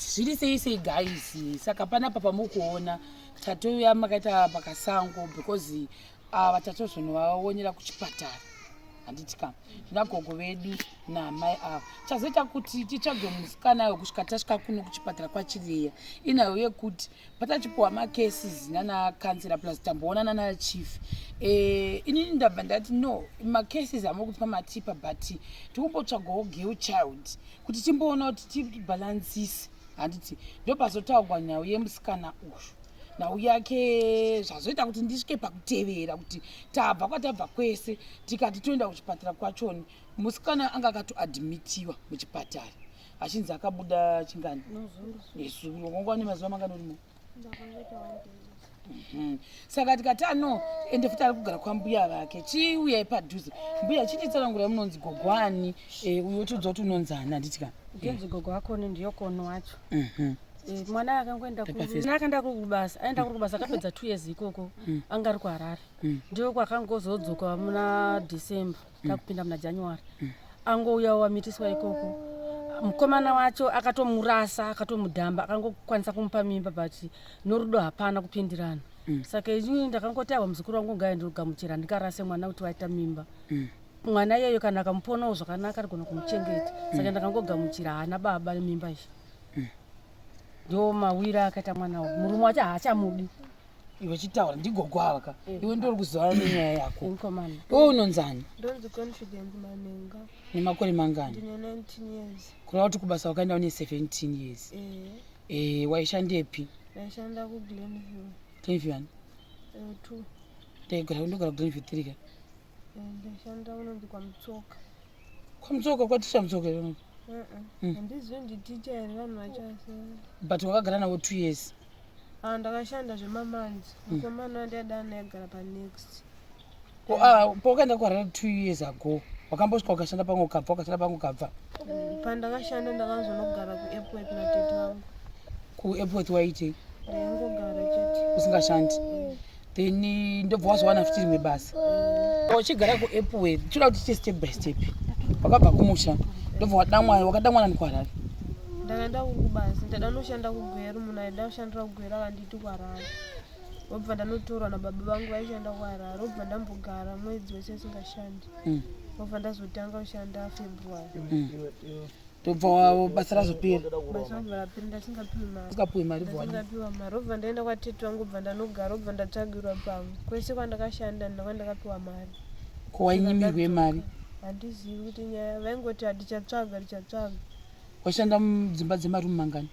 zviri sei guys. Saka panapa pamukuona tatouya makaita pakasango because vatatozvonovaonera kuchipatara. Handiti kam nagogo vedu namai avo chazoita kuti titsvage musikana kusvika tasvika kuno kuchipatara kwaChireya inayo yekuti patachipiwa macases nanakansera plus tamboonana nachief. Inini ndabva ndati no macases hamuri kutipa matipa but tikumbotsvagawo girl child kuti timboona kuti tibhalansise. Handiti ndopazotaurwa nhau yemusikana uyu nhau yake zvazoita kuti ndisvike pakutevera kuti tabva kwatabva kwese tikati toenda kuchipatara kwachoni musikana anga akatoadhimitiwa muchipatara achinzi akabuda chingani nezuro wanga une mazuva mangani urimo. Saka tikati ano ende futi ari kugara kwambuya vake chiuyai padhuze mbuya chititsanangurai munonzi gogwani uyo todza kuti unonzana. Handiti kam ngenzi gogo wakoni ndiyo kono wacho. Mwana akangoenda akaenda kubasa aenda kubasa akapedza 2 years ikoko anga ari kuHarare ndiyo kwakangozodzoka muna December takupinda muna January angouya wamitiswa ikoko mukomana wacho akatomurasa akatomudhamba akangokwanisa kumupa mimba but norudo hapana kupindirana. Saka izvi ndakangotawa muzukuru wangu ngaendogamuchira ndikarase mwana kuti waita mimba. Mwana iyeyo kana akamuponawo zvakanaka arigona kumuchengeta. Saka ndakangogamuchira hana baba mimba izvi. Ndo mawira akaita mwana wangu murume wacho haachamudi. Iwe chitaura ndigogo aka iwe ndori kuzara nenyaya yako. Inkomana Unonzani? Ndonzi Confidence Manenga. Nemakore mangani? Ndine 19 years. Kureva kuti kubasa wakaenda une 17 years. Waishandepi? Ndaishanda kuGlenview. Glenview 2. Ndogara kuGlenview 3 ka? Ndaishanda unonzi kwaMutsoka. Kwamutsoka kwaticha Mutsoka ino? Handizivi nditicha here vanhu vachase. But wakagara nawo 2 years? Ndakashanda zvemamanzi. Mukomana wandiyada naigara paNext. Pawakaenda kuHarare 2 years ago wakambosvika ukashanda pamwe ukabva wakashanda pamwe ukabva? Pandakashanda ndakanzonogara kuAirport natete wangu. KuAirport waitei? Ndaingogara chete usingashandi. Then ndobva wazowana futi rimwe basa. Uchigara kuAirport choda kuti step by step wakabva kumusha ndobva wakadamwana nekuHarare? Ndakaenda kubasa ndanoshanda kuGweru munhu aida kushandira kuGweru akanditi kuHarare wobva ndanotorwa nababa vangu vaishanda kuHarare wobva ndambogara mwedzi wese singashandi wobva ndazotanga kushanda February ndobva basa razopera? Basa rangu rapera ndasingapiwi mari. Usingapiwi mari? Ndasingapiwa mari wobva ndaenda kwatete wangu wobva ndanogara wobva ndatsvagirwa pamwe kwese kwandakashanda ndakandapiwa mari. Ko wainyimirwe mari? Handizivi kuti nyaya vaingoti hatichatsvaga. Washanda mudzimba dzemarumu mangani?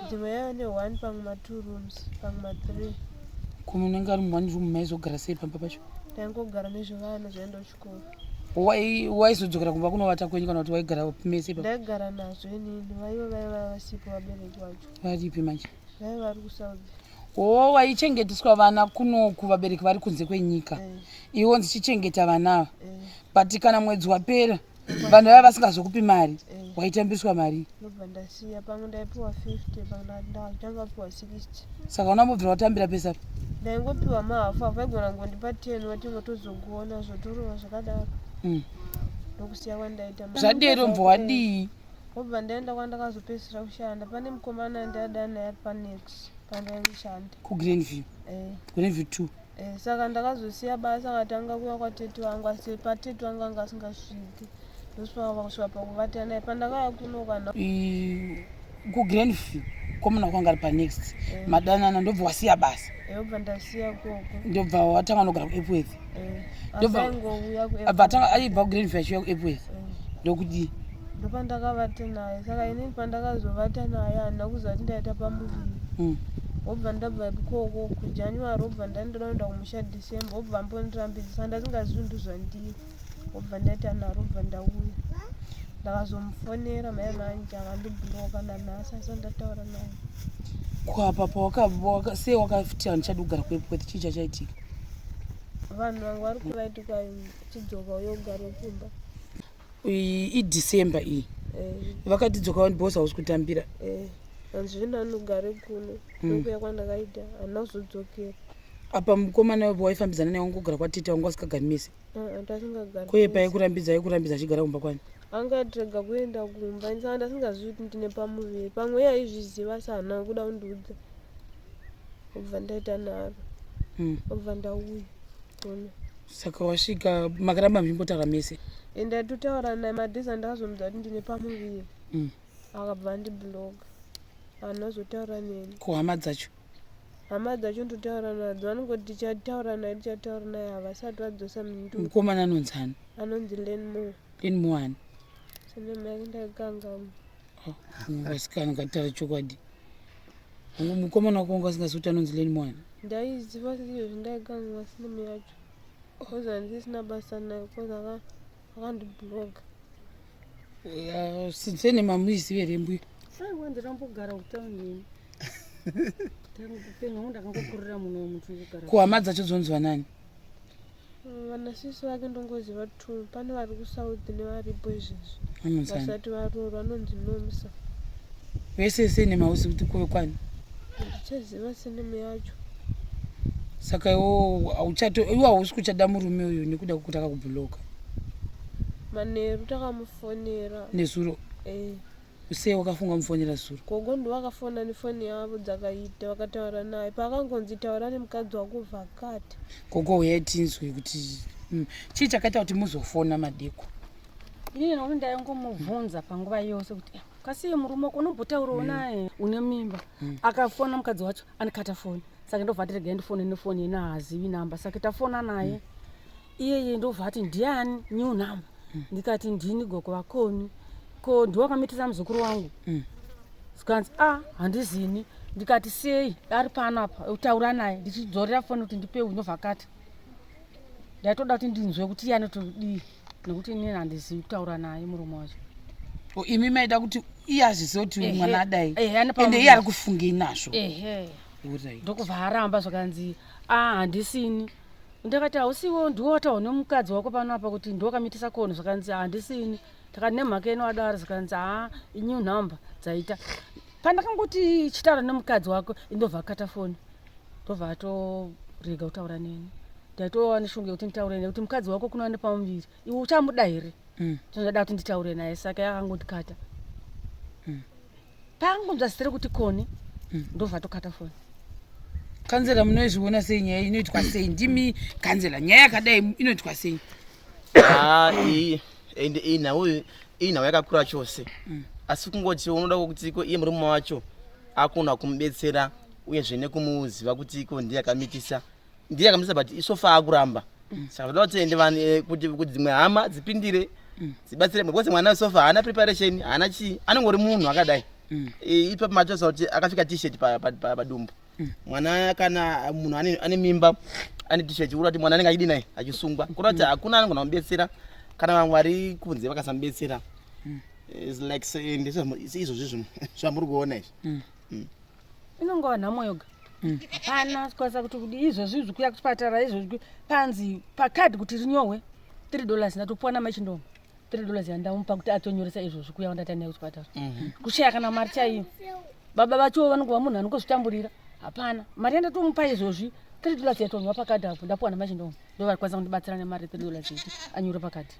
Dzimwe yava ne1 pamwe ma2 rooms pamwe ma3. Kumunenge ari mu1 room maizogara sei pamba pacho? Ndaingogara nezvevana zvaenda kuchikoro. Waizodzokera kumba kunovata kwenyu kana kuti waigara mese ipapo? Ndaigara nazvo inini vaivo vaiva vasipo vabereki vacho. Varipi manje? Vaiva vari kuSouth. Waichengeteswa vana kuno kuvabereki vari kunze kwenyika iwe ndichichengeta vana but kana mwedzi wapera vanhu vaya vasingazokupi mari waitambiswa mari? Ndobva ndasiya pamwe ndaipiwa 50 pamwe ndakatanga kupiwa 60. Saka unambobvira watambira pesa? Ndaingopiwa mahafu vaigona ngondipa 10 watingotozokuona zvotorova zvakadaro ndokusiya kwandaita. Zvadero mbwa wadii? Wobva ndaenda kwandakazopedzisira kushanda pane mukomana ndiyada naye paNext pandaishanda kuGlenview? Glenview 2. Saka ndakazosiya basa akatanga kuya kwatete wangu asi patete wangu anga asingasviki ndosvika pakuvata naye pandakaya kuno kana kuGlenview komuna kwanga ari paNext madanana ndobva wasiya basa? Wobva ndasiya koko ndobva watanga nogara kuAirport? ndobva aibva kuGlenview achiuya kuAirport ndokudii? ndopandakavata naye. Saka inini pandakazovata naye handina kuziva kuti ndaita pamuviri. Wobva ndabva ikoko kuJanuary wobva ndandoenda kumusha December wobva mbondirambidza ndasingazivi ndizvandiri wobva ndaita naro wobva ndauya ndakazomufonera mai vanje akandibhuroka nanhasi asi ndataura naye. Kwapa sei wakafiti handichadi kugara kuAirport chii chachaitika? Vanhu vangu vari kuvaiti chidzoka uyo kugara kumba iDecember iyi vakatidzoka ndibhosa hausi kutambira? Hanzvina nogare kuno nokuya kwandakaita handina kuzodzokera. apa mukomana wepo waifambidzana naye wangogara kwatete wanga usikagari mese tasingagari kweye paikurambidza achigara kumba kwani angatirega kuenda kumba saka ndasingazivi kuti ndine pamuviri pamwe yaizviziva sana kuda kundiudza obva ndaita naro obva ndauya ona saka wasvika makaramba mchimbotaura mese ndatotaura naye madhesi andakazomudza kuti ndine pamuviri akabva andibloga anozotaura neni kuhama dzacho ndotaura nadzo vanongoti tichataura naye havasati vadzosa mindu mukomana anonzani anonzi lenmuani senema yake ndaikangama wasikana ukataura chokwadi mukomana wako wanga asingazi kuti anonzi lenmuani ndaiziva izvozvi ndaikangama sinema yacho kozi handisisina basa naye kozi akandibloga senema muizive rembuyo ndambogara kutaunini ndakangokurira muno mutu kugara kuhama dzacho dzonzwa nani vanasisi vake ndongoziva tu pane vari kusouth nevaripo izvezvi anonzani vasati varoro anonzi nomsa vese senema usi kuti kuve kwani ndichaziva senema yacho saka iwo hausi kuchada murume uyu nekuda kwekuti akakubhuloka manheru takamufonera nezuro sei wakafunga mufonera zuro gogo ndowakafona nefoni yavo dzakaita vakataura naye paakangonzi taura nemukadzi wako vhakati gogo uyai tinzwe kuti chii chakaita kuti muzofona madeko inini nokuti ndaingomubvunza panguva yose kuti kasiye murume wako unombotaurawo naye une mimba akafona mukadzi wacho anikata foni saka ndobva ati regai ndifone nefoni ina haazivi namba saka tafona naye iyeye ndobva ati ndiani new namba ndikati ndini gogo vakoni ko ndiwakamitisa muzukuru wangu sikanzi handizini ndikati sei ari panapa utaura naye ndichidzorera foni kuti ndipe unovhakati ndaitoda kuti ndinzwe kuti iye anotodii nekuti inini handizivi kutaura naye murume wacho imi maida kuti iye azviziva kuti mwana adai ende iye ari kufungei nazvo ndokubva aramba zvakanzi handisini ndakati hausiwo ndiwotawo nemukadzi wako panapa kuti ndiwakamitisa koni zvakanzi handisini takati nemhaka ino adara zvakanzi inyu nhamba dzaita pandakangoti chitaura nemukadzi wako indobva akata foni ndobva atorega kutaura neni ndaitova neshungu yekuti nditaure naye kuti mukadzi wako kuno ane pamuviri iwe uchamuda here ndada kuti nditaure naye saka yakangondikata paangonzasire kuti koni ndobva atokata foni kanzera munoizviona sei nyaya inoitwa sei ndimi kanzera nyaya yakadai inoitwa sei ende inhau yakakura chose asi kungoti unoda kutiko iye murume wacho akona kumubetsera uyezve nekumuziva kuti iko ndiye akamitisa but isofa akuramba saka toda kuti ende kuti dzimwe hama dzipindire dzibatsire because mwana wesofa haana preparation haana chii anongori munhu akadai ipapo matoza kuti akapfeka t-shirt padumbu mwana kana munhu ane mimba ane t-shirt uri kuti mwana anenge achidi naye achisungwa kuda kuti hakuna anogona kumubetsera kana vamwe vari kunze vakasamubetsera izvozvi zvamuri kuona izvi inongova nhamo yoga hapana sikwanisa kuti kudi izvozvi zvikuya kuchipatara izvozvi panzi pakadhi kuti rinyohwe $3 ndatopuwa namachindombo $3 yandamupa kuti atonyoresa izvozvi kuya wandata naye kuchipatara kushaya kana mari chaiyo baba vachowo vanongova munhu anongozvitamburira hapana mari yandatomupa izvozvi $3 yatonyorwa pakadhi apo ndapuwa namachindombo ndova kwanisa kundibatsira nemari $3 iti anyore pakadhi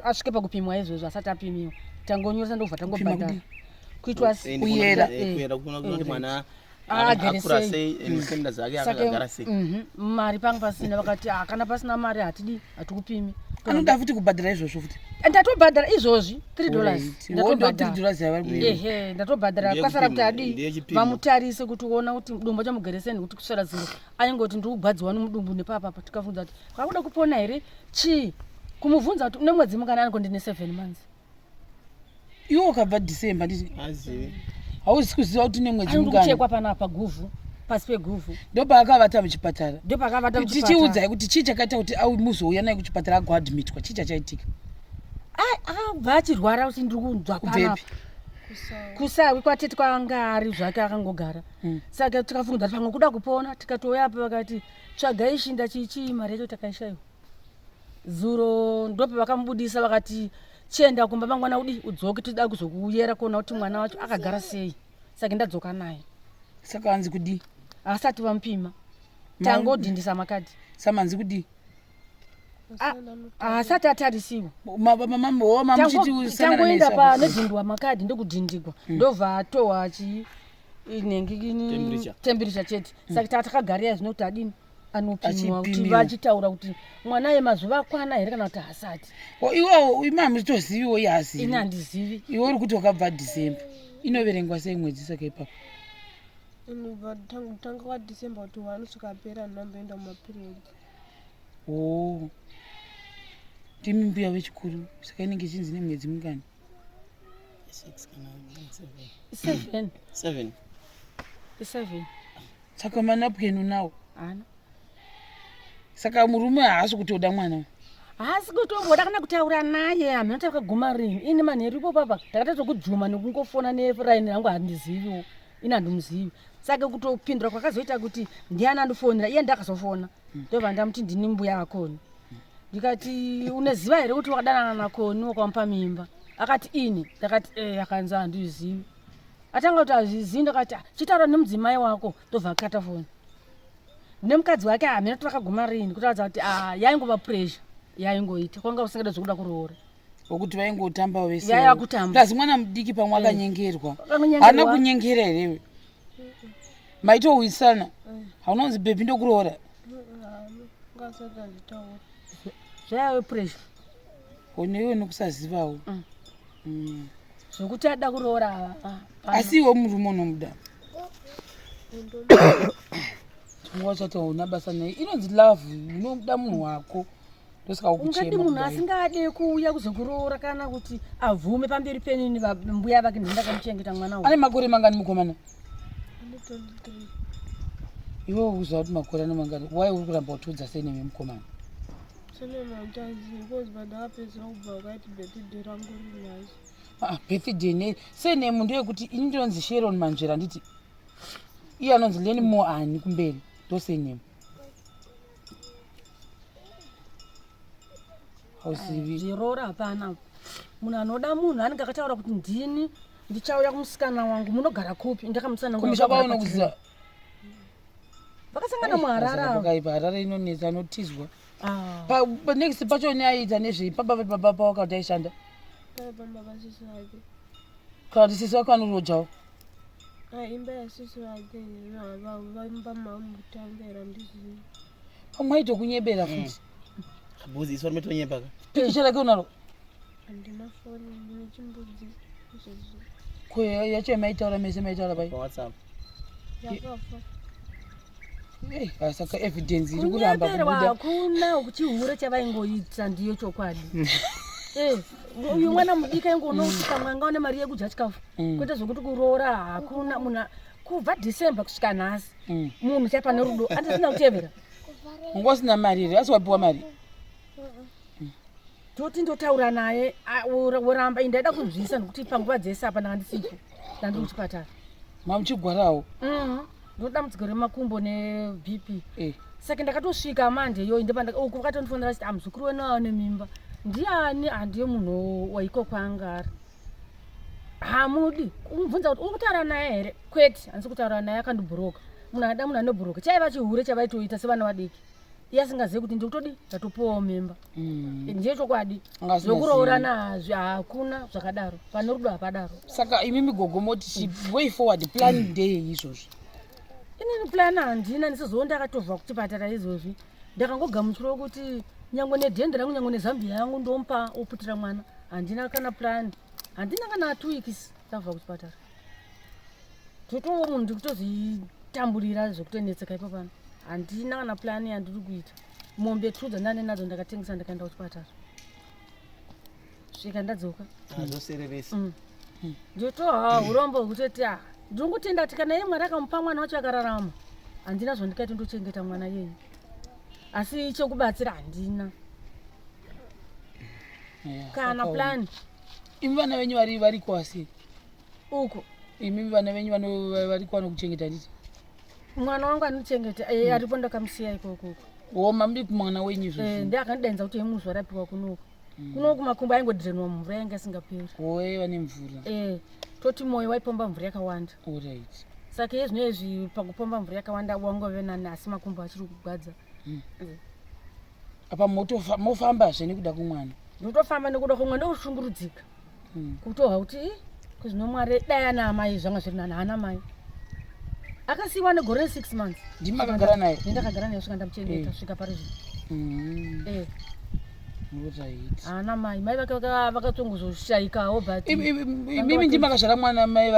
asvike pakupimwa izvozvo asati apimiwa tangonyoresa ndobva tangobhadhara kuitwa kuyera kuona kuti mwana akura sei nefenda dzake akagara sei mari pangu pasina vakati kana pasina mari hatidi hatikupimi anoda futi kubhadhara izvozvo futi ndatobhadhara izvozvi $3 ndatobhadhara kwasara kuti adi vamutarise kuti uona kuti mudumbu chamugereseni kuti kusvera zero ainge ndiri kugwadziwa nomudumbu nepapapa tikavunza kuti kwakuda kupona here chii kumubvunza kuti une mwedzi mungana aniko ndine 7 months iwo ukabva December nditi hauzi kuziva kuti une mwedzi mungana kuchekwa panapa guvhu pasi peguvhu ndopaakavata muchipatara tichiudzai kuti chii chakaita kuti muzouya naye kuchipatara agoadmitwa chii chachaitika akabva achirwara kuti ndiri kunzwa panapa kusawi kwatete kwanga ari zvake akangogara saka tikafunga kuti pamwe kuda kupona tikatouya apa vakati tsvagai shinda chichi mari yacho takaishayiwa zuro ndope vakamubudisa vakati chienda kumba mangwana udi udzoke tida kuzokuyera kuona kuti mwana wacho akagara sei saka ndadzoka naye saka anzi kudi asati vampima tangodhindisa makadhi samanzi kudi asati atarisiwa tangoenda panodhindwa makadhi ndokudhindigwa ndobva atohwa temperature chete saka takagaria zvinokuti adini anopimwa kuti vachitaura kuti mwana yemazuva akwana here kana kuti hasati iwewo imami zvitoziviwo yazivi ini handizivi iwe uri kuti wakabva December inoverengwa sei mwedzi saka ipapo tanga kwaDecember kuti wanosvikapera ndinomboenda mumaperiod ndimi mbuya wechikuru saka inenge ichinzi nemwedzi mingani 7 saka manapwenu nawo ana saka murume haasi kutoda mwana haasi kutomboda kana kutaura naye hamuna takaguma rini ini manheru ipo papa takatadzokujuma nekungofona neraini rangu handiziviwo ini handimuzivi saka kutopindura kwakazoita kuti ndiani andifonera iye ndakazofona ndobva ndamuti ndini mbuya akoni ndikati uneziva here kuti wakadanana nakoni wakamupa mimba akati ini ndakati akanzi handizivi atanga kuti hazvizivi ndakati chitaura nemudzimai wako ndobva akata foni nemukadzi wake hamina kuti vakaguma rini kutaradza kuti yaingova pressure yaingoita kwanga usingada zvokuda kuroora wokuti vaingotamba vese yaya kutamba plazi mwana mudiki pamwe akanyengerwa haana kunyengera herewe maitowisana haunonzi bhebhi ndokuroora zvayave pressure oneiwe nokusazivawo zvokuti ada kuroora asi iwe murume unomuda wachati una basa naye inonzi love unomuda munhu wako ungadi munhu asingade kuuya kuzokuroora kana kuti avhume pamberi penini mbuya vake ndindakamuchengeta mwana ane makore mangani mukomana iwe uziva kuti makore ane mangani wai uri kuramba utudza sei nemukomana birthday senemu ndeyekuti ini ndinonzi Sharon Manjera nditi iye anonzi Leni Moani kumberi ndosenemu hauzivi zvirora hapana munhu anoda munhu anenge akataura kuti ndini ndichauya kumusikana wangu munogara kupi ndakamukumisha kwaunokuziva vakasangana muharara harare inonetsa anotizwa next pacho neaita nezvepapa wakati aishanda kana kuti sisi wake anorojawo imba yasisi vake vaimba mamutambera ndizivi pamwe aito kunyebera futi bhuzi isu rimetonyembaka pikicha rake unaro handina foni ndine chimbudzi yacho yamaitaura mese maitaura pai WhatsApp yakafa saka evidence iri kuramba kunyeberwa hakuna chihure chavaingoita ndiyo chokwadi uyu mwana mudika ingonosvika mwanga une mari yekudya chikafu kwete zvokuti kuroora hakuna munhu kubva December kusvika nhasi munhu chapane rudo andisina kutevera unga usina mari here asi wapiwa mari toti ndotaura naye woramba indaida kunzwisa nokuti panguva dzese apa ndandisipo ndandiri kuchipatara mamuchigwarawo ndodambudziko remakumbo neBP saka ndakatosvika mande iyoyi uku vakatonifonera chiti muzukuru wenu ane mimba ndiani handiye munhu waiko kwaanga ari hamudi umubvunza kuti uri kutaura naye here kwete handisi kutaura naye akandibhuroka munhu ada munhu anobhuroka chaiva chihure chavaitoita sevana vadiki iye asingazivi kuti ndikutodi ndatopowawo mimba ndiye chokwadi zvokuroorana hazvi hakuna zvakadaro pane rudo hapadaro saka imimi gogomoti way forward plan ndeye izvozvi inini plan handina ndisizowo ndakatobva kuchipatara izvozvi ndakangogamuchirawo kuti nyangwe nedhende rangu nyangwe nezambia yangu ndompa oputira mwana handina kana plan handina kana 2 weeks tabva kuchipatara totowo munhu ndikutozvitamburira zvokutonetseka ipo pano handina kana plan yandiri kuita mombe 2 dzandane nadzo ndakatengesa ndakaenda kuchipatara svika ndadzoka azosereresa ndotoha urombo hutoti ndingotenda kuti kana iye mwari akamupa mwana wacho akararama handina zvandikaita ndochengeta mwana yeye asi chokubatsira handina kana plan imi vana venyu vari kwasi uko imi vana venyu vari kwano kuchengeta nditi mwana wangu anochengeta aripo ndakamusiya ikoko mamudi kumwana wenyu izvozvo ndiakandidainza kuti emuzva rapiwa kunoku makumbo aingodhirenwa mumvura yanga isingaperi waiva nemvura toti moyo waipomba mvura yakawanda alright saka izvinezvi pakupomba mvura yakawanda wangove nani asi makumbo achiri kugwadza. apa mofambazve nekuda kumwana? Ndotofamba nekuda kumwana ndokushungurudzika kutohwa kuti kuzvino Mwari dai ana amai zvanga zviri nani. Haana mai, akasiyiwa negore 6 months. Ndimakagara naye? Ndakagara naye kusvika ndamuchengeta kusvika parizvino. Haana mai, mai vake vakatsongozoshaikawo but mimi ndimakazvara mwana mai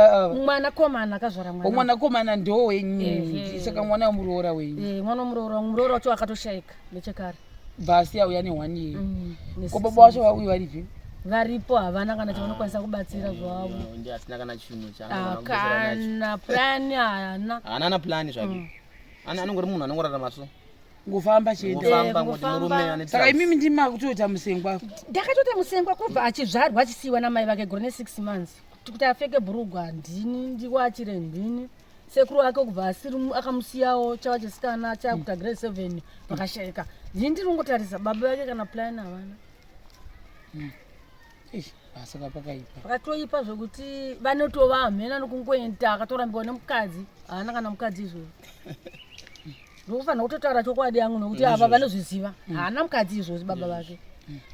mwana komana akazvara mwana. Mwana komana ndo wenyu saka mwana muroora wenyu? Mwana muroora wacho akatoshaika nechekare. Basi auya ne1 year. Ko baba wacho vauya varipi? Varipo, havana kana chavanokwanisa kubatsira zvavo. Ndiye asina kana chinhu kana plani haana. Haana plani zvake. Anongori munhu anongorarama so. Ngofamba chete. Ngofamba ngoti murume ane. Saka imimi ndima kutota musengwa. Ndakatota musengwa kubva achizvarwa achisiyiwa namai vake gore 6 months. Kuti apfeke bhurugwa ndini ndiwo achire ndini. Sekuru wake kubva asiri akamusiyawo chava chisikana chakuta grade 7 vakashayika. Ndiri ngotarisa baba vake kana plani havana. Saka pakaipa. Pakatoipa zvokuti vanotova hamhena nokungoenda akatorambiwa nemukadzi. Haana kana mukadzi izvozvo. Ndokufanira kutotaura chokwadi yangu nokuti ava vanozviziva. Haana mukadzi izvozvo baba vake.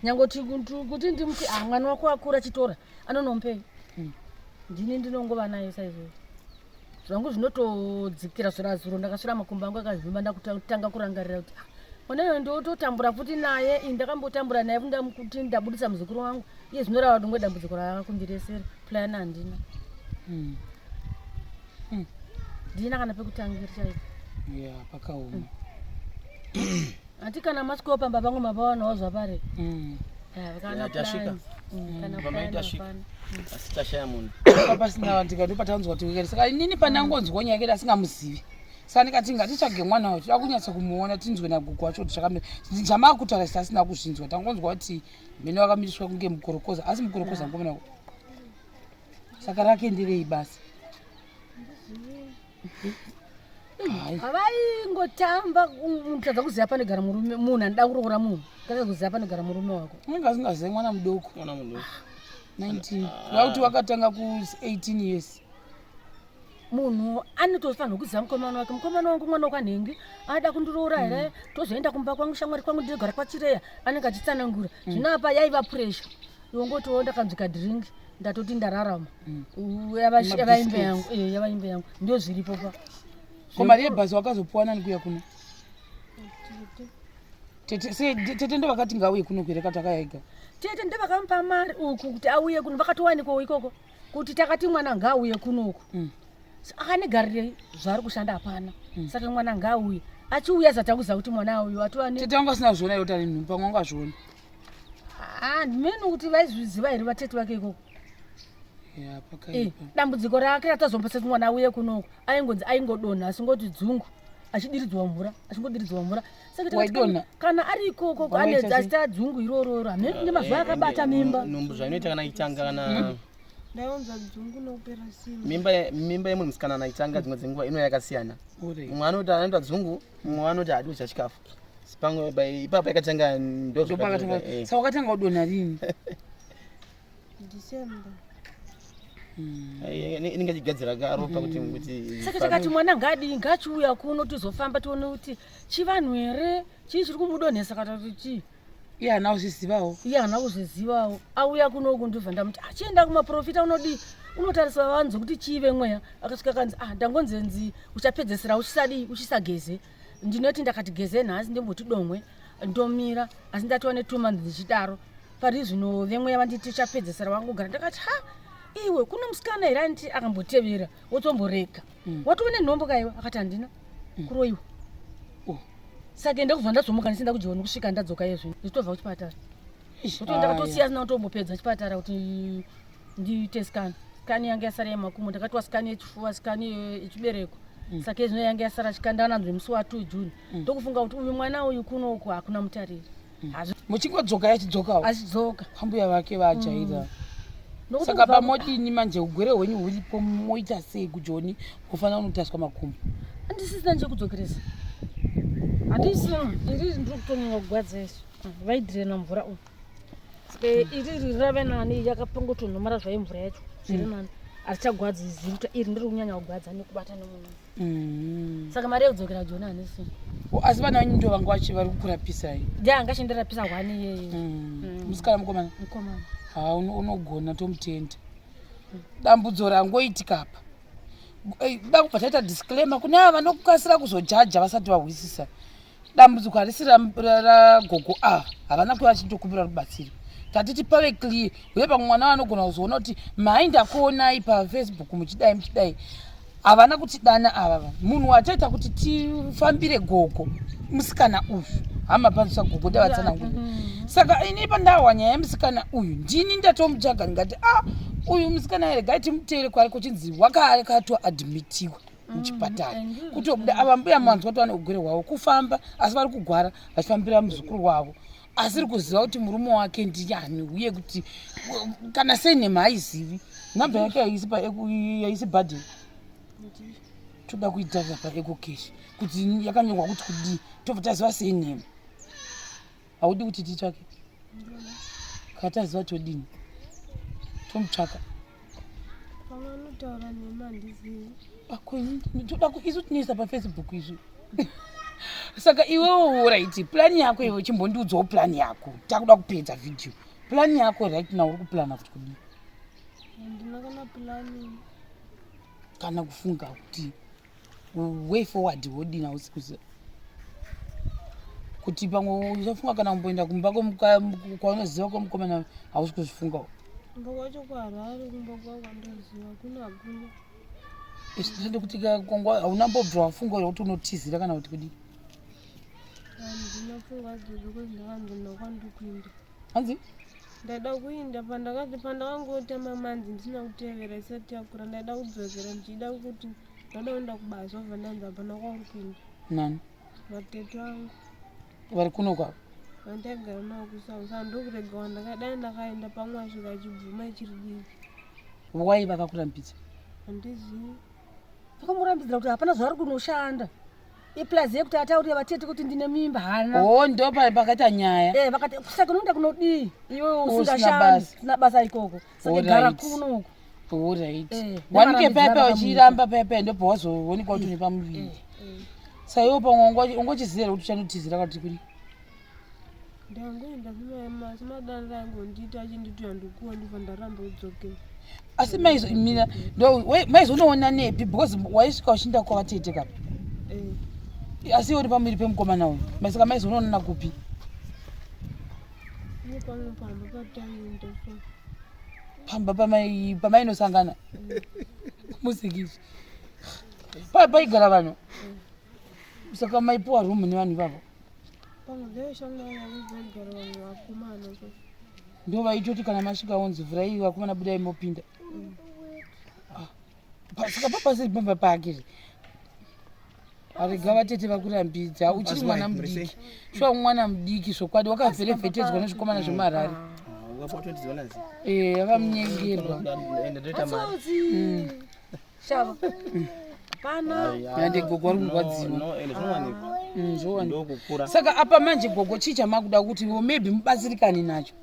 Nyangoti kuti ndimuti mwana wako akura achitora anonompei. Ndini ndinongova naye saizvozvo. Zvangu zvinotodzikira zvirazuro ndakasvira makumbo angu akazvimba ndakutanga kurangarira kuti mwana ndototambura futi naye ndakambotambura naye kuti ndabudisa muzukuru wangu iye zvinorava kuti ngwe dambudziko rakakundiresera plan handina. Ndina kana pekutangira chaipo. Pakaoma. Ati kana masiko pamba pangu mapawanawo zvapare. Kana tasvika. Kana Pamba itasvika. Asi tashaya munhu. Pasina vantu ndopatanzwa kuti saka inini panangonzwa nyaya yedu asingamuzivi. Saka ndikati ngatitsvage mwana wacho akunyatsa kumuona tinzwe nagugu wacho kuti zvakamira. Ndichamaakutarisa asina kuzvinzwa tangonzwa kuti mhene wakamiriswa kunge mukorokoza asi mukorokoza ngomena. Saka rake ndirei basi. Avaingotamba mutadza kuziva panogara murume munhu anoda kuroora munhu tadza kuziva panogara murume wako. Unenge asingazivi mwana mudoko. 19 kuti wakatanga ku18 years. Munhu anotofanirwa kuziva mukomana wake. Mukomana wangu mwana wakanhengi ada kundiroora here tozoenda kumba kwangu shamwari kwangu ndigara kwachireya anenge achitsanangura zvino apa yaiva pressure yongotiwo ndakanzwika drink ndatoti ndararama yavaimbe yangu ndio zviripo pa. Ko mari yebhazi wakazopuwa nani kuya kuno? Tete ndo vakati ngauye kuno kwereka takayaiga. Tete ndevakamupa mari uku kuti auye kuno vakatowanikwa ikoko kuti takati mwana ngauye kunoko. Akanegarirei zvari kushanda hapana. Saka mwana ngauye achiuya zatanguza kuti mwana auye atiwane. Tete wangu asina kuzviona yota nenhu pamwe wanga azviona. Ndimeni kuti vaizviziva here vatete vake ikoko. Pakaipa. Dambudziko rake ratazomba seti mwana auye kunoko aingodonha asingoti dzungu achidiridzwa mvura achingodiridzwa mvura. Saka kana ari ikoko achita dzungu irororo hamene nemazuva akabata mimba. Nhumbu zvainoita kana itanga kana ndaonza dzungu nokupera simba. Mimba yemunhu musikana kana itanga dzimwe dzenguva ino yakasiyana. Mumwe anoti anoita dzungu mumwe anoti hadudza chikafu. Pamwe ipapo yakatanga ndozvakatanga. Saka wakatanga kudonha rini? December. Inenge chigadzira karopa kuti saka takati mwana ngadi ngachiuya kuno tizofamba tione kuti chivanhu here chii chiri kumudonhesa kana kuti chii. Iye haana kuzvizivawo. Auya kunoku ndibva ndamuti achienda kumaprofita unotarisa vanhu kuti chive mweya akasvika kanzi ndangonzenzi uchapedzesera uchisageze. Ndinoti ndakati geze nhasi ndimboti domwe ndomira asi ndatiwa ne 2 months ndichidaro pari zvino vemweya vanditi chapedzesera wangogara ndakati iwe kuna musikana here anti akambotevera wotomboreka watoone nhombo kaiwa akati handina kuroiwa. Saka ndakubva ndazomuka ndisinda kujiona kusvika ndadzoka yezvino nditobva kuchipatara ndakatosiya asina kutombopedza chipatara kuti ndiite skani yange yasara yemakumbo ndakatiwa skani yechifuva skani yechibereko. Saka izvino yange yasara chikanda ananzwe musi wa2 June ndokufunga kuti uyu mwana uyu kunoko hakuna mutariri. Muchingodzoka yachidzokawo achidzoka pambuya vake vajaira. Saka pamodini manje ugwere hwenyu huripo moita sei kujoni kufanira unotaswa makumbo? Handisisina nechekudzokeresa handisina iri ndiri kutonyanya kugwadza isu vaidhirena mvura uyu. Saka iriri rave nani yakapangotonhomara zvayo mvura yacho zviri nani harichagwadzi zivi kuti iri ndiri kunyanya kugwadza nekubata nemunhu. Saka mari yekudzokera joni hanisi. Asi vana venyu ndo vanga vari kukurapisai? Ndiye anga chindirapisa hwani iyeye. Musikana mukomana? Mukomana. Unogona tomutenda. Dambudzo rangoitika apa. Da kubva taita disclaimer kune ava vanokasira kuzojaja vasati vahwisisa. Dambudziko harisi ragogo ava havana kuva vachitokumbira rubatsiro. Tatiti pave clear uye pamwe mwana vanogona kuzoona kuti mai ndakuonai paFacebook muchidai havana kutidana ava. Munhu wachaita kuti tifambire gogo musikana uyu hamapanisa gogo ndavatsanangura. Saka ini pandawa nyaya yemusikana uyu ndini ndatomutsvaga ndingati uyu musikana here gai timuteere kwari kuchinzi wakatoadmitiwa muchipatara kutobuda ava mbuya manzwa kuti vane ugere hwavo kufamba asi vari kugwara vachifambira muzukuru wavo asiri kuziva kuti murume wake ndiani uye kuti kana sei nhema haizivi namba yake yaisi bhadheni toda kuitarira paekokeshi kuti yakanyorwa kuti kudii tobva taziva sei nhema haudi kuti titsvake kataziva todini tomutsvaka pamanotaura nhema handizivi toda isu tinisa paFacebook izvi saka iwewo right plani yako iwe chimbondiudzawo plani yako takuda kupedza vhidhiyo plani yako right now uri kuplana kuti kudii? handina kana plani kana kufunga kuti way forward wodini hausi kuziva kuti pamwe uchafunga kana kumboenda kumba kwaunoziva kwomukomana hausi kuzvifungawo? kumba kwacho kwaHarare kumba kwako kwandoziva hakuna isitende kuti haunambobva wafunga kuti unotizira kana kuti kudii? handina funga zvezvo kuti ndakanzonda kwandikuinda hanzi ndaida kuinda pandakangotema manzi ndisina kutevera isati yakura ndaida kudzokera ndichida kuti ndada kuenda kubasa obva ndanzi hapana kwauri kuinda. Nani? Mateto angu vari kuno kwavo vandagara navo kusausa handokurega wandakadai ndakaenda pamwe asvika achibvuma ichiri diki. wai vakakurambidza? Handizivi. Vakamurambidzira kuti hapana zvaari kunoshanda iplazi yekuti ataurire vatete kuti ndine mimba hana. Ndo pakaita nyaya vakati saka unoenda kunodii iwe usingashandi usina basa ikoko saka gara kuno uko. Alright. Wanike pepe uchiramba pepe ndo pawazoonekwa kuti nepamuviri. Saiwo pamwe ungochizira kuti chanotizira kuti kuri. Ndangoenda kuma madanza yangu ndita achinditi andikuwa ndifa ndaramba udzokera. Asi maizo imira ndo maizo unoona nepi because waisvika uchinda kwa vatete kapi. Asi uri pamiri pemukomana uyu masaka maizo unoona kupi? Pamwe pamba pataenda so. Pamba pamainosangana musikizvi paigara vanhu saka maipuwa rumu nevanhu ivavo ndo vaitoti kana masvika onzi vhurai vakomana budai mopinda saka papasiri pamba pake arega vatete vakurambidza uchiri mwana mudiki shuwa mwana mudiki zvokwadi wakavherevhetedzwa nezvikomana zvemuHarare avamunyengerwa shava pana ande gogo ari kurwadziwa saka apa manje gogo chii chamakuda kuti maybe mubatsirikane nacho?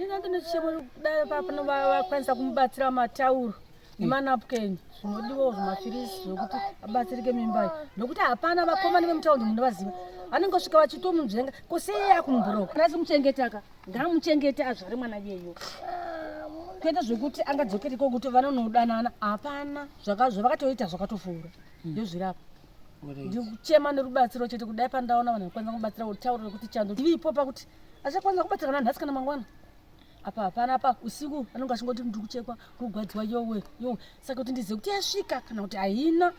inandinochemodai papano vakwanisa kumubatsira matauro nemanapukeni zvinodiwa zvemafirisi zvokuti abatsirike mimbai nokuti hapana vakomana vemutaundi munovaziva vanenge vasvika vachitomunzvenga kosei akumubhuroka nasi muchengetaka ngamuchengete azvare mwana yeyo kuita zvekuti angadzokereko kuti vanonodanana hapana zvavakatoita zvakatofura ndozvirapa ndikuchema nerubatsiro chete kudai pandaona vanhu vakwanisa kubatsira kutaurira kuti chando ndivipo pakuti achakwanisa kubatsira kana nhasi kana mangwana apa hapana apa usiku anenge achingoti ndikuchekwa kugwadziwa yowe saka kuti ndizive kuti yasvika kana kuti haina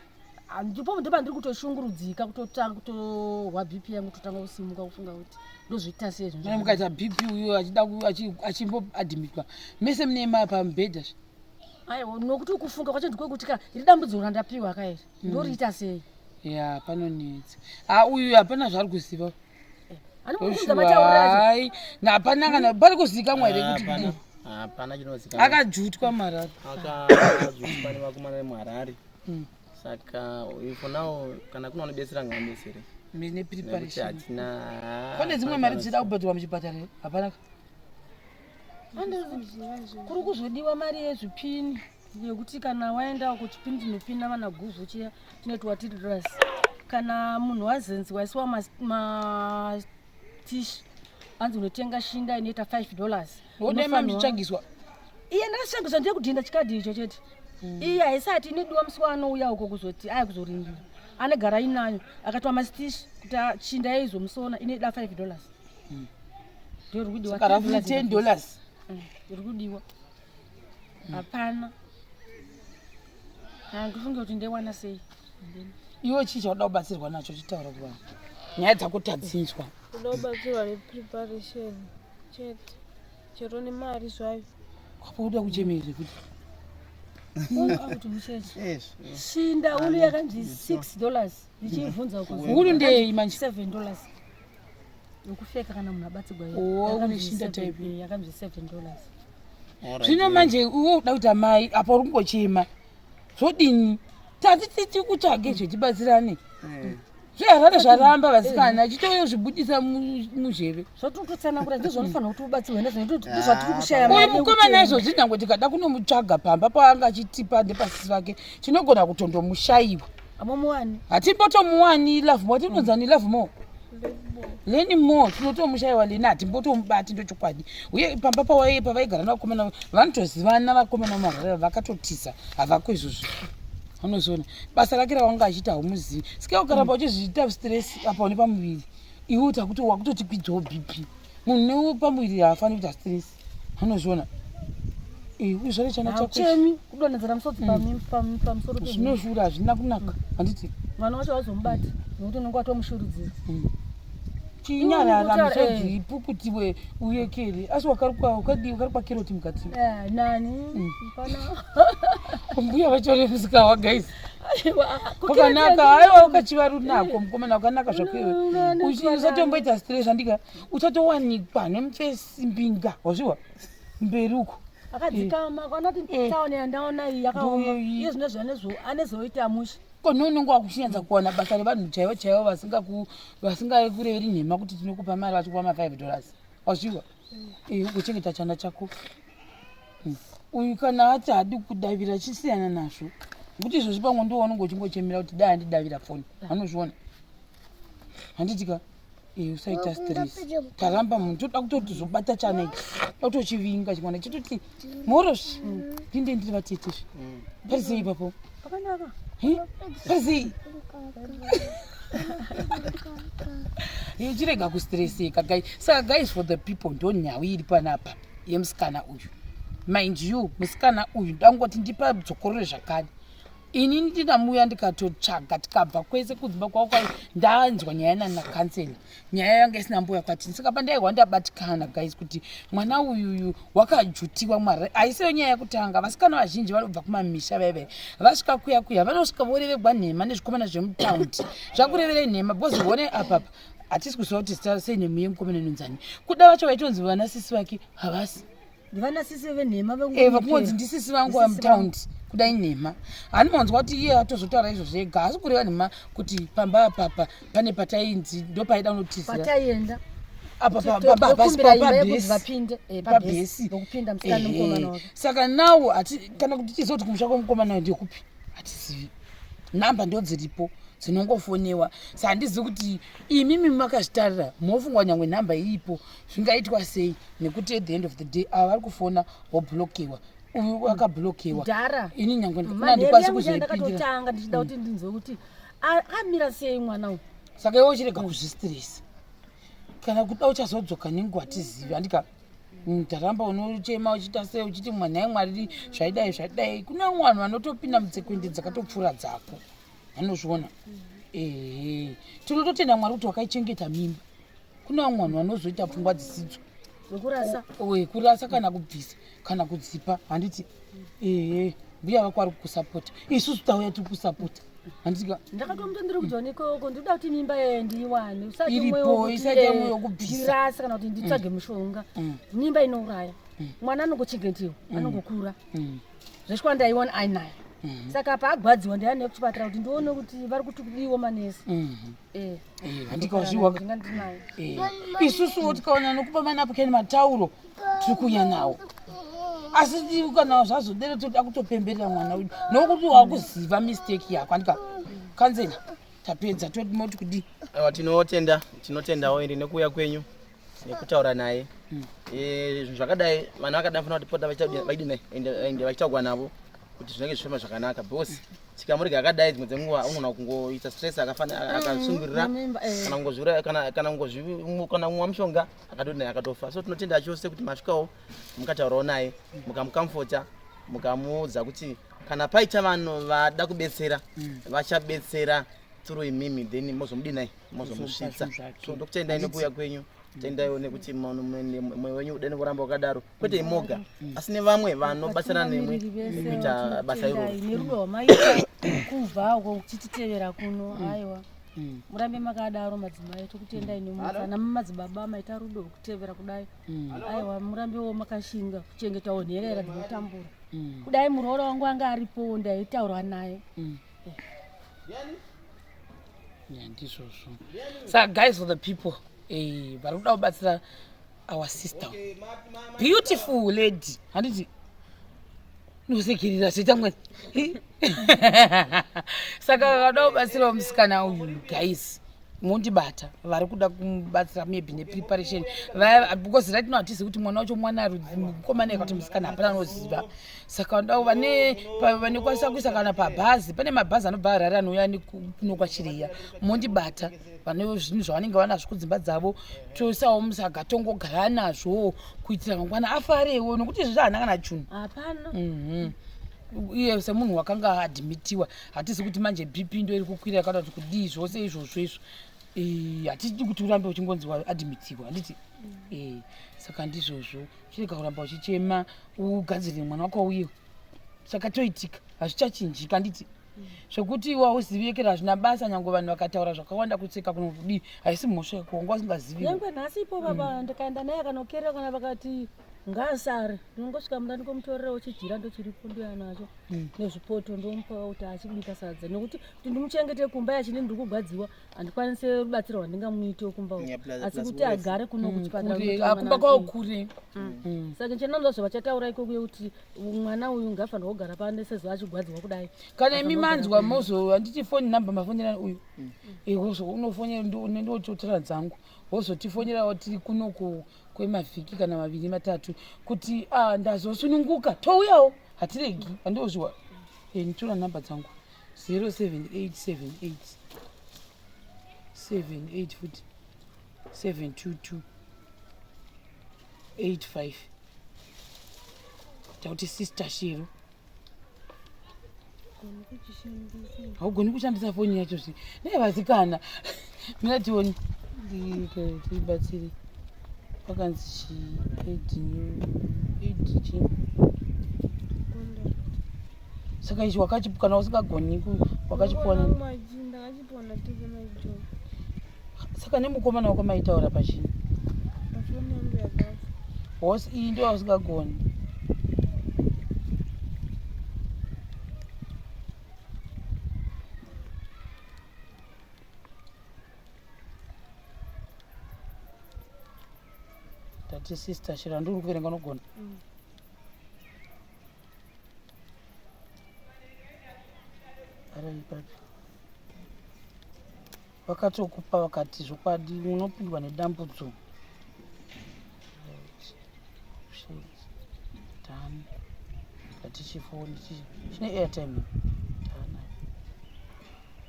ndipo ndopa ndiri kutoshungurudzika kutotanga kutorwa bp yangu kutotanga kusimuka kufunga kuti ndozviita sei izvozvo mukaita bp uyo achida achimboadhimitwa mese munema pamubhedha aiwa nokuti ukufunga kwacho ndikokuti ka iri dambudziko randapiwa kairi ndoriita sei ya panonetsa uyu hapana zvaari kuziva hai hapana kana pari kuzivikanwa here kuti hapana chinozikanwa akajutwa muHarare akajutwa nevakomana vemuHarare saka for now kana kuna unobetsera ngavabetsere nepreparation hatina kune dzimwe mari dzichida kubhadhwa muchipatara hapana kuri kuzodiwa mari yezvipini yekuti kana waenda kuchipindi ndinopinda mana guzu chiya tinoti $30 kana munhu wazenzi waisiwa matishi anzi unotenga shinda inoita $5 wodema mchitsvagiswa iye ndakashangiswa ndiye kudhinda chikadhi icho chete iye haisati inidiwa musi waanouya uko kuzoti aya kuzoringira anegara inayo akatwa masitishi kuti shinda yaizomusona inoida $5 ndio rikudiwa $10 rikudiwa hapana handifunge kuti ndewana sei iwe chii chauda kubatsirwa nacho chitaura kuvanhu nyaya dzakutadzinzwa kuda kubatsirwa nepreparation chete chero nemari zvayo kwapokuda kuchemerere kuti kuti mucheche shinda ulu yakanzi $6 ndichibvunza ukuru ndei manje $7 yokufeka kana munhu abatsirwa une shinda type yakanzi $7 zvino manje iwe uda kuti amai apa uri kungochema zvodini tatiti kutsvage zvetibatsirane zveharare zvaramba vasikana chitoyo zvibudisa muzheve zvototsanangura ndizvanofanira kuti ubatsirwe ndezvatiri kushaya uyu mukomana izvozvi nyange tikada kunomutsvaga pamba paanga achitipa ndepasisi vake tinogona kutondomushayiwa amomuwani hatimbotomuwani love more tinonzani love more leni more tinotomushayiwa leni hatimbotomubati ndochokwadi uye pamba pavaigara navakomana vanotozivana vakomana marara vakatotisa havako izvozvo unozona basa rake ravanga achiita haumuzivi sika ukaramba uchizviita stress apa une pamuviri iwe utakuti wakutotikwidzawo bp munhu pamuviri haafaniri kuita stress unozona uzvare chana chachemi kudonhedzera musodzi pamusoro zvinozvura hazvina kunaka handiti mwana wacho wazomubata nokuti unenge watomushurudzira chinyarara musodzi ipukutiwe uyekere asi wakarukwa keroti mukati nani mbuya vachore musika wagaisi wakanaka aiwa ukachiva runako mukomana wakanaka zvakwewe usatomboita stress andika uchatowanikwa nemufesi mbinga wazviwa mberi uko akadzikama kwanoti taone yandaona iyi yakaoma iye zvino zvanezo anezoita mushi kono unenge wakushinyanza kuwana basa revanhu chaivo chaivo vasingakureveri nhema kuti tinokupa mari vachikupa $5 wazviwa ugochengeta chana chako uyu kana ati hadi kudavira chisiyana nazvo kuti izvozvi pamwe ndo wanonge uchingochemera kuti dai handidavira foni anozviona handitika usaita stress taramba munhu toda kutoti zobata chana iki autochivinga chimwana chitoti moroshi pinde ndiri vatetezvi parizei ipapo pakanaka parizei chirega kustreseka guys saka guys for the people ndo nhau iri panapa yemusikana uyu mind you musikana uyu ndangoti ndipa dzokorore zvakare ini ndinamuya ndikatotsvaga tikabva kwese kudzimba kwako ndanzwa nyaya nanakanseli nyaya yanga isina mbuya kwatini saka pandaihwa ndabatikana guys kuti mwana uyuyu wakajutiwa mwari aisiyo nyaya yekutanga vasikana vazhinji vanobva kumamisha veve vasvika kuya vanosvika vorevegwa nhema nezvikomana zvemutaundi zvakurevere nhema bhozi one apapa hatisi kuziva kuti sei nhemu yemukomana inonzani kuda vacho vaitonzi vanasisi vake havasi ndivanasisi venhema vakungonzi ndisisi vangu vamutaundi kudai nhema hanimanzwa kuti iye atozotaura izvo zvega asi kureva nhema kuti pamba apapa pane patainzi ndo paida unotisira pataienda pabhesi saka nawo kana kuti tizoti kumusha kwomukomana ndekupi hatizivi nhamba ndo dziripo dzinongofonewa sa handizivi kuti imimi makazvitarira mofungwa nyangwe nhamba iripo zvingaitwa sei nekuti at the end of the day ava vari kufona woblokewa uyu wakablokewa ini nyangwe ndikwanisi kuzvipindira ndichida kuti ndinzwe kuti amira sei mwana uyu saka iwe uchirega kuzvistresa kana kuda uchazodzoka nenguva tizivi andika ndaramba unochema uchiita sei uchiti mwana mwari zvaidai kuna vanhu vanotopinda mutsekwende dzakatopfuura dzako anozviona tinototenda mwari kuti wakaichengeta mimba kuna vamwe vanhu vanozoita pfungwa dzisidzo kurasa kana kubvisa kana kudzipa handiti mbuya vako ari kukusapota isusu tauya tiri kusapota handitika ndakatomutendere kudzwa nekoko ndinoda kuti mimba ndiiwane iripo isati yamwe yokubvisirasa kana kuti nditsvage mushonga mimba inouraya mwana anongochengetewa anongokura zvesvikwa ndaiona ainayo saka paagwadziwa ndiane kuchipatara kuti ndione kuti vari kutudiwa manesi handikazviwa isusuwo tikaona nokupa manapukeni matauro tiri kuuya nawo asi kana zvazodero toda kutopemberera mwana uyu nokuti wakuziva mistake yako andika kanzela tapedza toti moti kudi aiwa tinotendawo ende nekuuya kwenyu nekutaura naye zvinhu zvakadai vanhu vakadai fanira kuti pota vaidini ende vachitaugwa navo kuti zvinenge zvifema zvakanaka because tikamurega akadai dzimwe dzenguva unogona kungoita stress akasungirira kana kumwa mushonga akatodai akatofa. So tinotenda chose kuti masvikawo mukataurawo naye mukamukamfota mukamuudza kuti kana paita vanhu vada kubetsera vachabetsera through imimi then mozomudinai mozomusvitsa. So ndokutendai nekuuya kwenyu tendaiwo nekuti mwoyo wenyu udane kuramba wakadaro kwete imoga asi nevamwe vanobatsirana nemwe kuita basa iroro nerudo rwamaita kubva kuchititevera kuno. Aiwa murambe makadaro madzimai tokutendai nemutsana mumadzibaba maita rudo rwekutevera kudai. Aiwa murambewo makashinga kuchengetawo nherera dzinotambura kudai. Muroora wangu anga aripo ndaitaura naye ndizvozvo. Saka guys, for the people vari kuda kubatsira our sister beautiful lady handiti nosekerera zita mwene saka vada kubatsirawo musikana uyu guys mondibata vari kuda kubatsira maybe nepreparation because right now hatizi kuti mwana wacho mwana mukomana kuti musikana hapana anoziva. Saka vandao vanekwanisa kuisa kana pabhazi, pane mabhazi anobva Harare anouya kuno kwaChireya. Mondibata vane zvinhu zvavanenge vanazvo kudzimba dzavo toisawo musaga tongogara nazvo kuitira mangwana afarewo nokuti izvi zvaana kana chunhu hapana. Iye semunhu wakanga adhimitiwa hatizi kuti manje BP ndo iri kukwira yakati kuti kudii zvose izvozvo izvo hatidi kuti urambe uchingonziwa adhimitiwa handiti. Saka ndizvozvo chirega kuramba uchichema ugadzirire mwana wako uye chakatoitika hazvichachinjika handiti zvokuti iwe hauziviekera hazvina basa. Nyange vanhu vakataura zvakawanda kutseka kuno kudii haisi mhosva yako wanga usingazivi. Nyangwe nhasipo baba ndikaenda naye akanokerera kana vakati ngasare ndingosvika munda ndikomutorerawo chijira ndochiripo ndoya nacho nezvipoto ndomupawo kuti achibika sadza nekuti kuti ndimuchengete kumba yachine ndiri kugwadziwa handikwanise rubatsiro rwandingamuitewo kumbawo asi kuti agare kuno kuchipatara kumba kwawo kure. Saka chenanza zvavachataura ikoko kuti mwana uyu ngafanira kugara pano sezvo achigwadziwa kudai. Kana imi manzwa mozo handiti foni namba mafonera uyu wozo unofonera ndototora dzangu wozotifonerawo tiri kunoko kwemavhiki kana maviri matatu kuti ndazosununguka touyawo hatiregi handozviwa. Nditora namba dzangu 07878 78 futi 722 85 takuti sister Shiro haugoni kushandisa foni yacho zvi nevasikana minationi ndibatsire vakanzi chiedchi saka izvi wakachipukana usingagoni wakachipona saka nemukomana wako maitaura pachini hosi iyi ndio usingagoni. Tati sister Shira nduri kuverenga nogona. Vakatokupa vakati zvokwadi unopindwa nedambudzo. Done. Kati chifoni chine airtime. Done.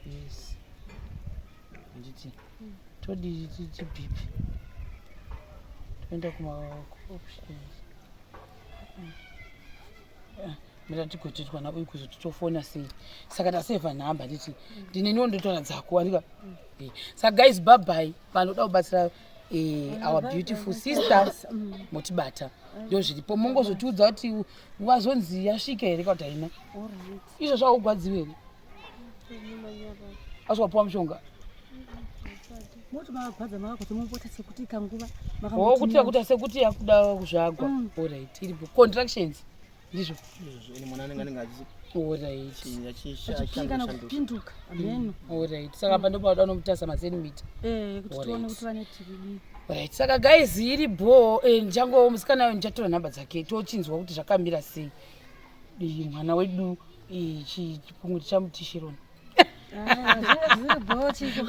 Yes. Nditi. Todi chipipi. Toenda kuma options. Mira tikotitwa na uyu kuzotofona sei. Saka taseva namba nditi ndine ndondotora dzako andika. Saka guys bye bye. Vanoda kubatsira our beautiful sisters motibata ndio zviripo. Mongozotiudza kuti wazonzi yasvika here kana kuti haina. Izvo zvakugwadziwa here aswapuwa mushonga moti mabhadza makakuti mumbota sekuti kanguva kuti sekuti yakuda kuzvagwa. Alright iripo contractions ndizvo ine mwana anenge achizi alright achipinga kupinduka ameno. Alright saka pano panoda nomutasa ma centimeter kuti tione kuti vane TB Right, saka guys iri bho njango musikana wayo ndichatora nhamba dzake tochinzwa kuti zvakamira sei. Mwana wedu chipunguri chamutishirona.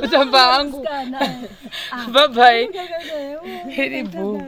Kutamba hangu. Bye bye. Iri bho.